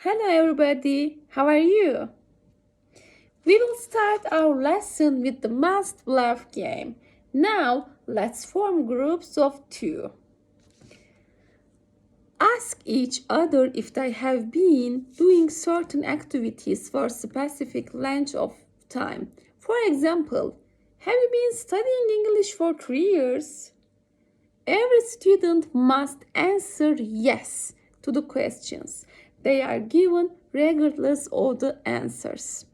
Hello everybody, how are you? We will start our lesson with the must bluff game. Now let's form groups of two. Ask each other if they have been doing certain activities for a specific length of time. For example, have you been studying English for 3 years? Every student must answer yes to the questions. They are given regardless of the answers.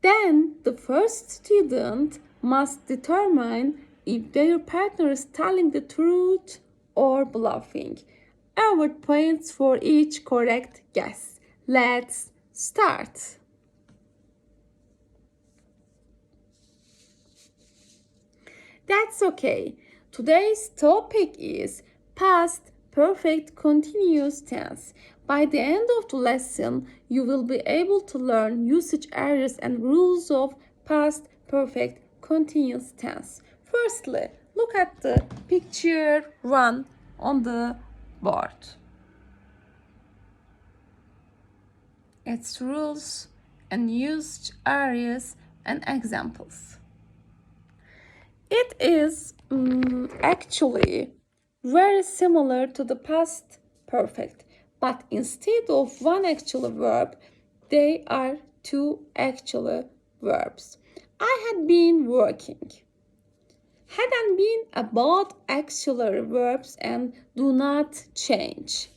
Then the first student must determine if their partner is telling the truth or bluffing. Award points for each correct guess. Let's start. That's okay. Today's topic is past perfect continuous tense. By the end of the lesson, you will be able to learn usage areas and rules of past perfect continuous tense. Firstly, look at the picture 1 on the board. Its rules and usage areas and examples. It is actually very similar to the past perfect, but instead of one actual verb, they are two actual verbs. I had been working. Had and been are both actual verbs and do not change.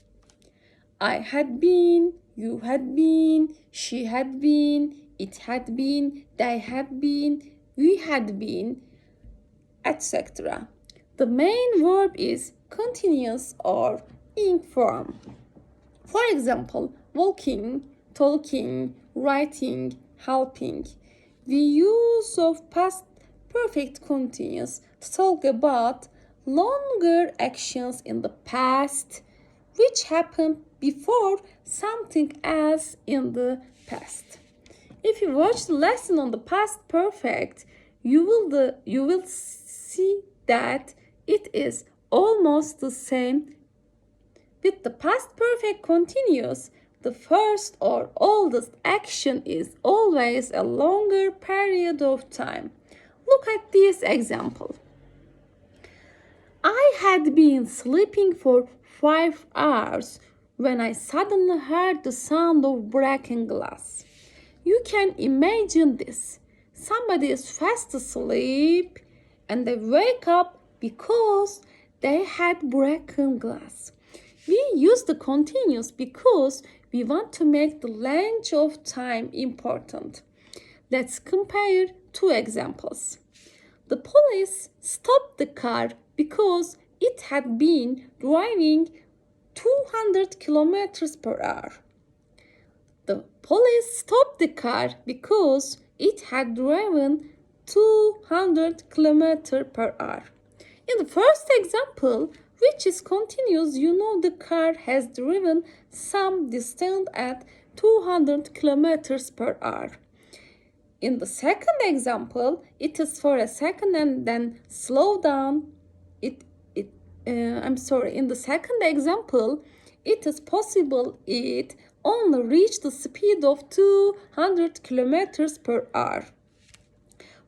I had been, you had been, she had been, it had been, they had been, we had been, etc. The main verb is continuous or ing form. For example, walking, talking, writing, helping. The use of past perfect continuous to talk about longer actions in the past which happened before something else in the past. If you watch the lesson on the past perfect, you will see that it is almost the same. With the past perfect continuous, the first or oldest action is always a longer period of time. Look at this example. I had been sleeping for 5 hours when I suddenly heard the sound of breaking glass. You can imagine this. Somebody is fast asleep and they wake up because they had broken glass. We use the continuous because we want to make the length of time important. Let's compare two examples. The police stopped the car because it had been driving 200 kilometers per hour. The police stopped the car because it had driven 200 kilometers per hour. In the first example, which is continuous, you know the car has driven some distance at 200 kilometers per hour. In the second example, it is for a second and then slow down. In the second example, it is possible it only reached the speed of 200 kilometers per hour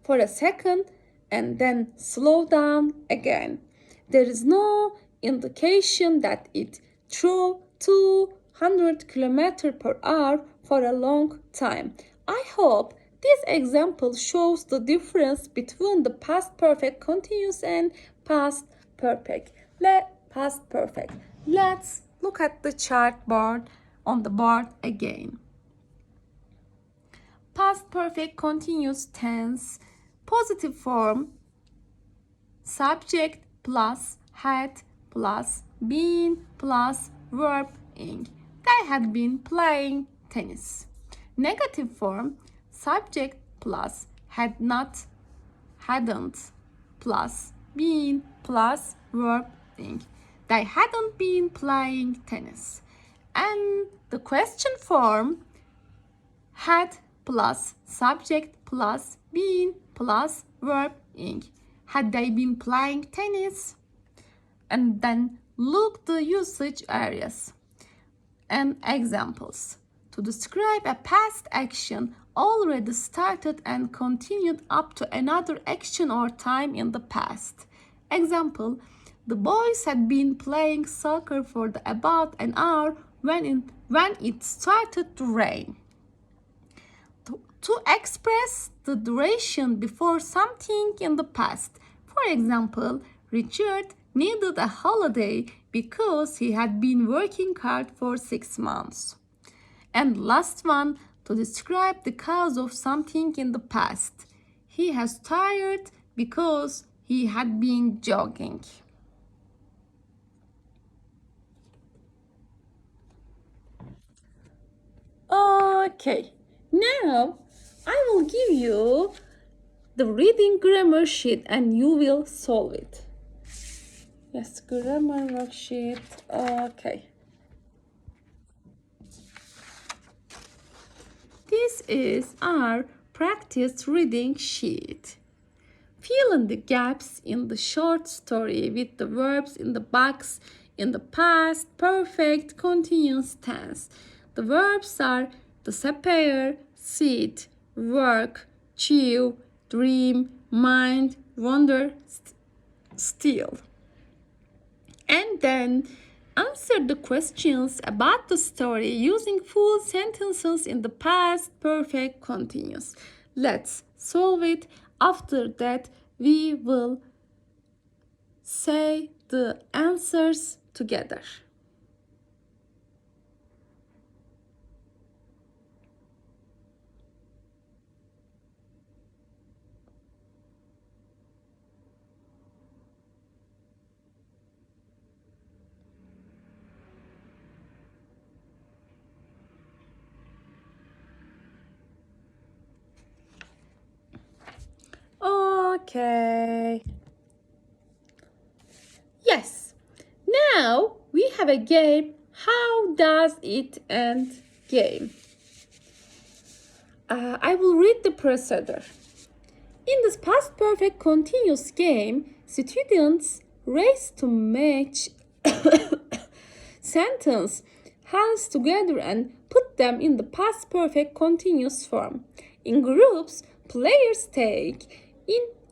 for a second and then slow down again. There is no indication that it drove 200 kilometers per hour for a long time. I hope this example shows the difference between the past perfect continuous and past perfect. Let's look at the chart board on the board again. Past perfect continuous tense, positive form, subject plus had plus been plus verb ing. They had been playing tennis. Negative form, subject plus had not, hadn't plus been plus verb ing. They hadn't been playing tennis. And the question form, had plus subject plus been plus verb ing. Had they been playing tennis? And then look the usage areas. and examples. To describe a past action already started and continued up to another action or time in the past. Example, the boys had been playing soccer for about an hour when it started to rain. To express the duration before something in the past. For example, Richard needed a holiday because he had been working hard for 6 months. And last one, to describe the cause of something in the past. He has tired because he had been jogging. Okay, now I will give you the reading grammar sheet and you will solve it. Yes, grammar worksheet. Okay. This is our practice reading sheet. Fill in the gaps in the short story with the verbs in the box in the past perfect continuous tense. The verbs are disappear, sit, work, chew, dream, mind, wonder, steal. And then answer the questions about the story using full sentences in the past perfect continuous. Let's solve it. After that, we will say the answers together. Okay. Yes. Now we have a game. How does it end game? I will read the procedure. In this past perfect continuous game, students race to match sentence hands together and put them in the past perfect continuous form. In groups, players take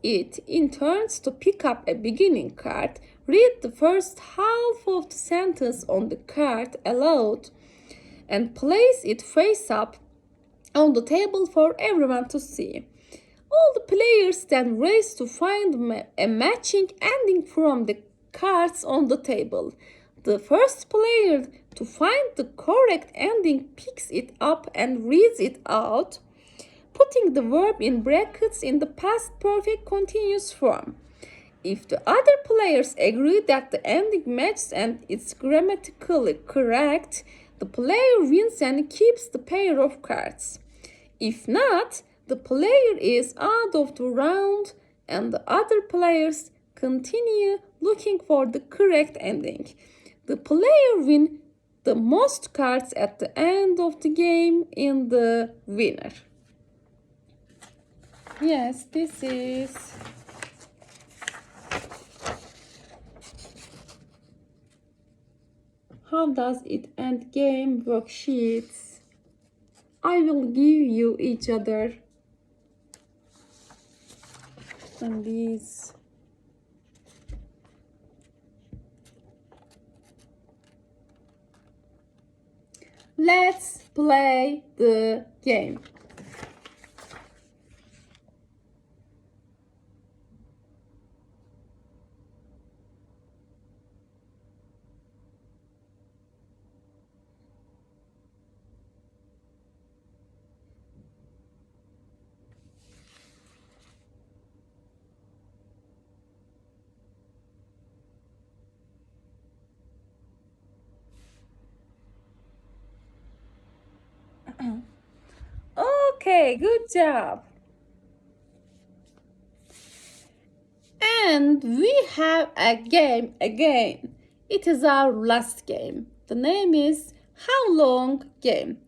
it in turns to pick up a beginning card, read the first half of the sentence on the card aloud, and place it face up on the table for everyone to see. All the players then race to find a matching ending from the cards on the table. The first player to find the correct ending picks it up and reads it out, putting the verb in brackets in the past perfect continuous form. If the other players agree that the ending matches and is grammatically correct, the player wins and keeps the pair of cards. If not, the player is out of the round and the other players continue looking for the correct ending. The player wins the most cards at the end of the game in the winner. Yes, this is how does it end game worksheets. I will give you each other and these. Let's play the game. Okay, good job. And we have a game again. It is our last game. The name is How Long Game.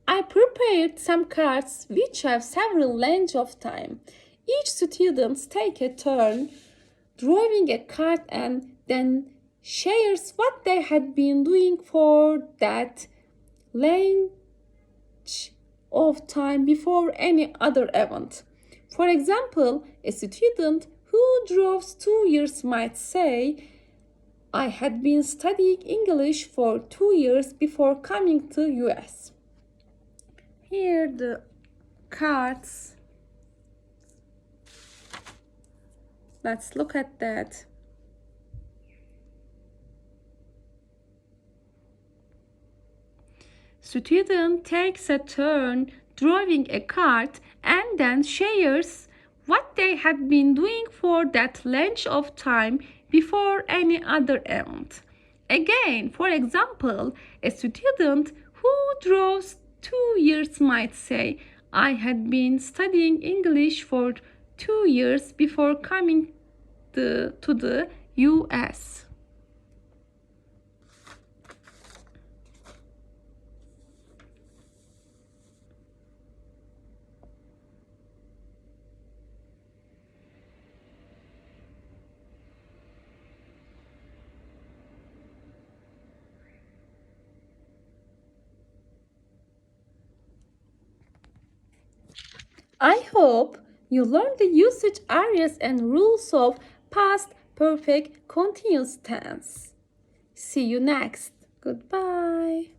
I prepared some cards which have several lengths of time. Each student takes a turn drawing a card and then shares what they had been doing for that length of time before any other event. For example, a student who drops 2 years might say, I had been studying English for 2 years before coming to US. Here the cards. Let's look at that. Student takes a turn drawing a card and then shares what they had been doing for that length of time before any other event. Again, for example, a student who draws 2 years might say, I had been studying English for 2 years before coming to the US. I hope you learned the usage areas and rules of past perfect continuous tense. See you next. Goodbye.